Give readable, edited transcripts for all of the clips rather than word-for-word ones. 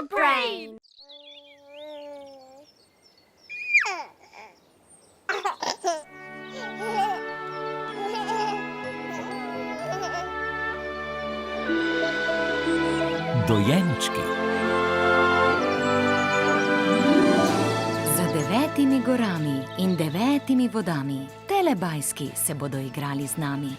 Dog Brain! Dojenčki. Za 9 gorami in 9 vodami telebajski se bodo igrali z nami.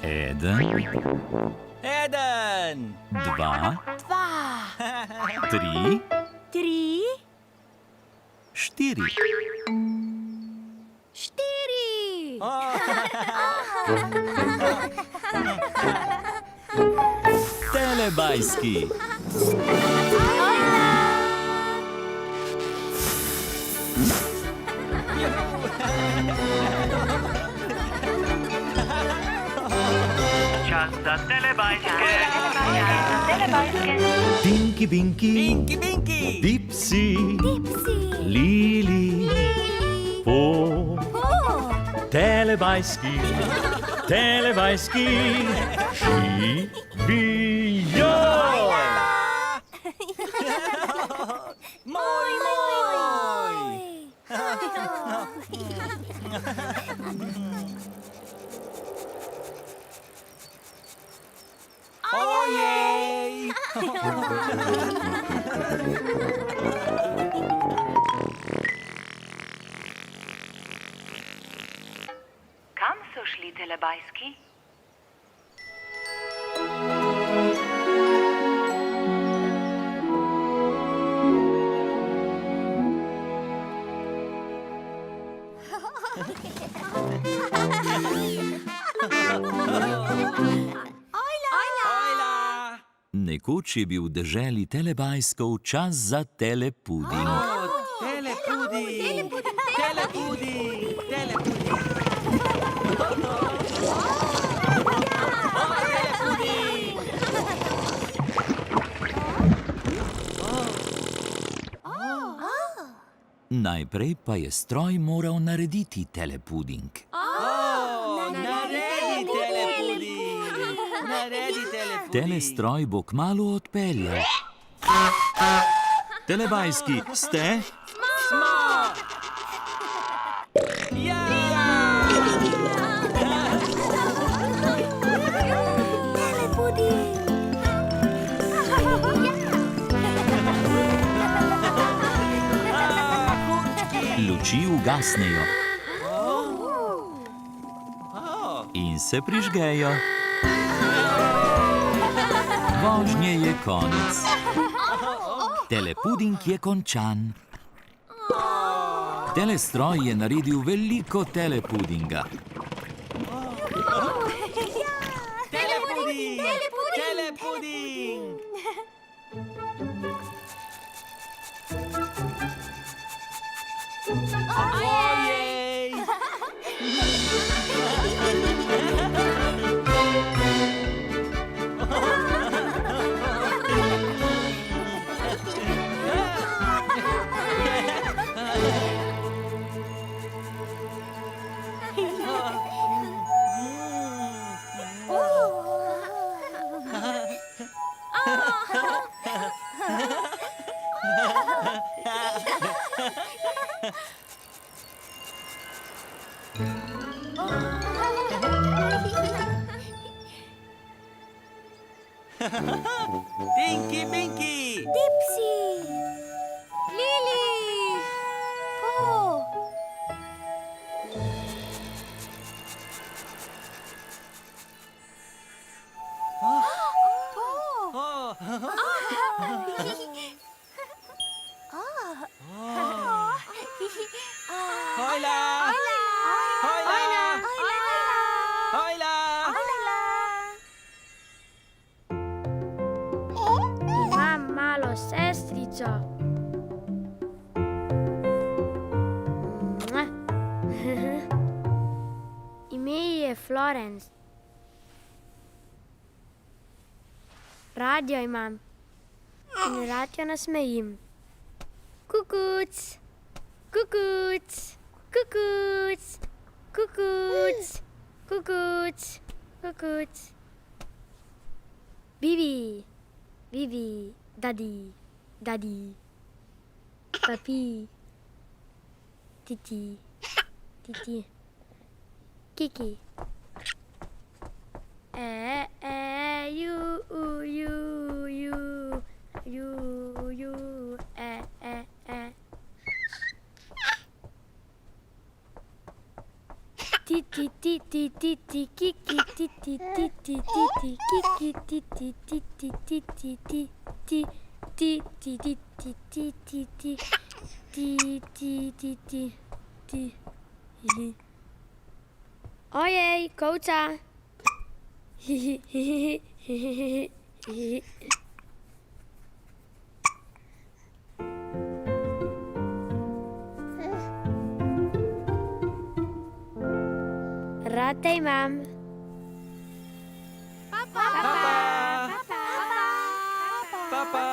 1, 2, 3, 4. 4. Telebajski. Čas za telebajske. Tinky Binky, Dipsy, Lili, Po. Telebajski, telebajski, živijo! Moj! Ojej! Kam so šli telebajski? Nekoč je bil v deželi telebajskov čas za telepuding. Najprej pa je stroj moral narediti telepuding. Telestroj bo kmalu odpeljal. Telebajski, ste? Luči ugasnejo in se prižgejo. Vožnje je konec. Telepuding je končan. Telestroj je naredil veliko telepudinga. Telepuding! Ojej! Tinky Binky! Dipsy! Lili! Po! Hojla! Hojla! Hojla! Imam malo sestrico. Ime ji je Florence. Rad jo imam in rad jo nasmejim. Kukuc, kukuc, kukuc, kukuc, kukuc, kukuc. Bibi, Bibi, Dadi. Daddy. Papi. Titi. Titi. Kiki. You, Titi, titi, titi, kiki, titi, titi, titi, kiki, titi, titi, titi, titi, titi, titi, titi, titi. Ojej, kołca. Ratej mam. Papa. Papa.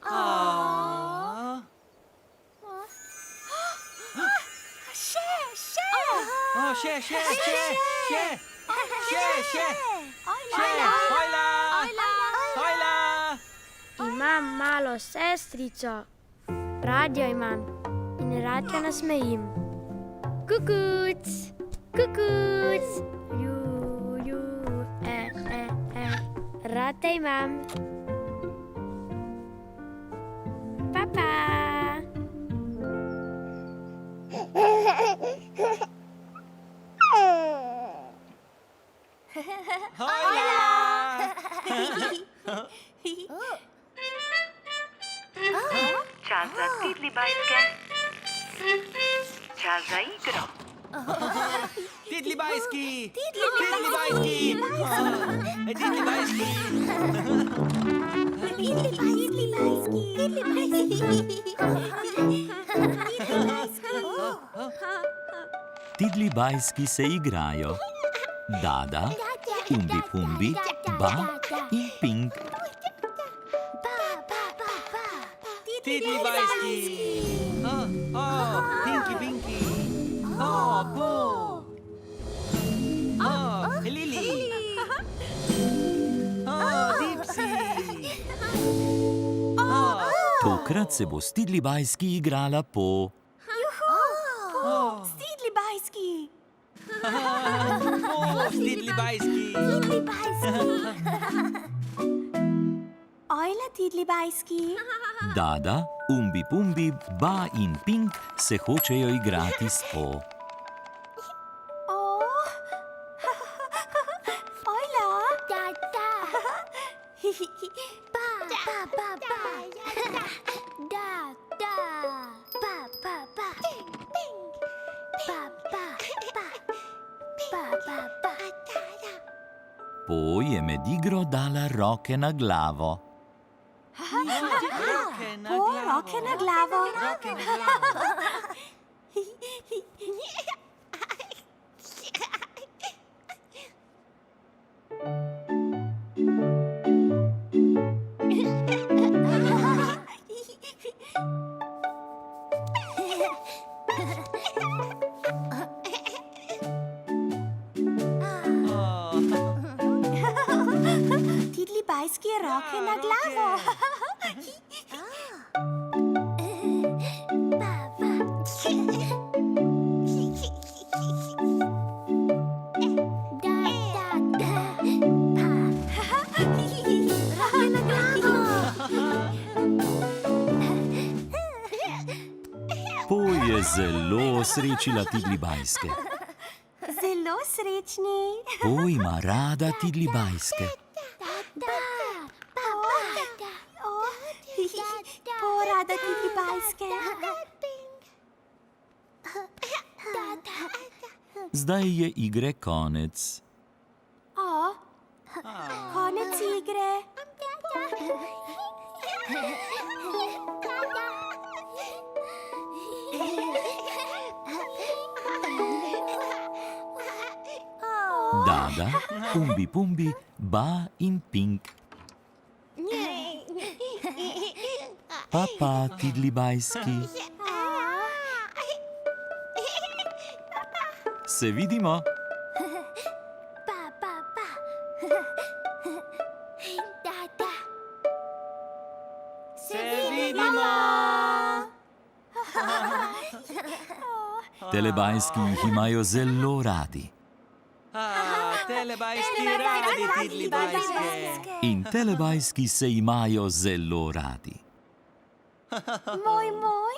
Aww. Oh, she. Hojla. Imam malo sestrico. Radio imam in rad jo nasmejim. Kukuc, kukuc, ju, rad imam. Papa. Čas za Tidlibajske. Čas za igro. Tidlibajski. Tidlibajski se igrajo. Dada, Umbi Pumbi, Ba in Pink. Tidlibajski. Pinky. Boo. Lily. Dipsy. Tokrat se bo s Tidlibajski igrala po... Tidlibajski. Tidlibajski. Ojla Tidlibajski. Dada, Umbi Pumbi, Ba in Pink se hočejo igrati s Po. Ojla. Po je med igro dala roke na glavo. Roke na glavo. Tidlibajski roke na glavo. Po je zelo srečila Tidlibajske. Zelo srečni. Po ima rada Tidlibajske. Porada Tidlibajske. Zdaj je igre konec. Konec igre. Dada, Umbi Pumbi, Ba in Pink. Papa Tidlibajski. Se vidimo? telebajski jih imajo zelo radi. Telebajski radi Tidli bajske. In telebajski se imajo zelo radi. Moj, moj.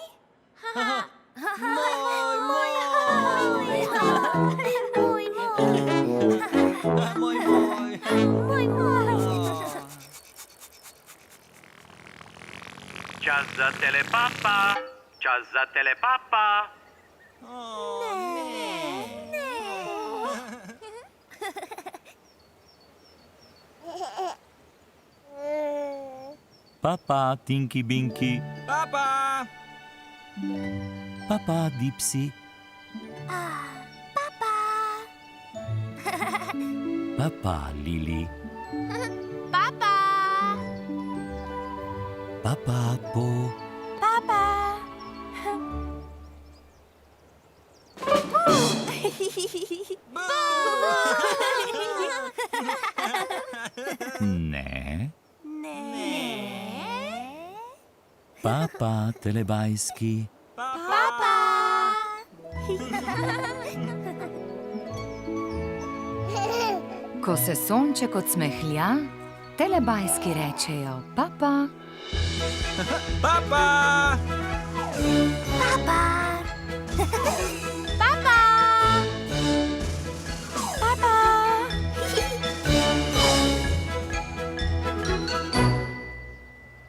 Čas za telepapa. Čas za telepapa. Papa, Tinky Binky. Papa! Papa, Dipsy. Papa. Papa, Lily. Papa. Papa, Po. Papa. Ne. Ne. Papa, telebajski. Papa. Ko se sonček odsmehlja, telebajski rečejo papa. Papa! Papa. Papa. Papa.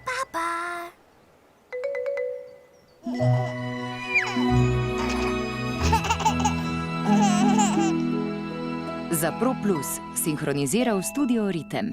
Papa. Za Pro Plus sinhroniziral studio Ritem.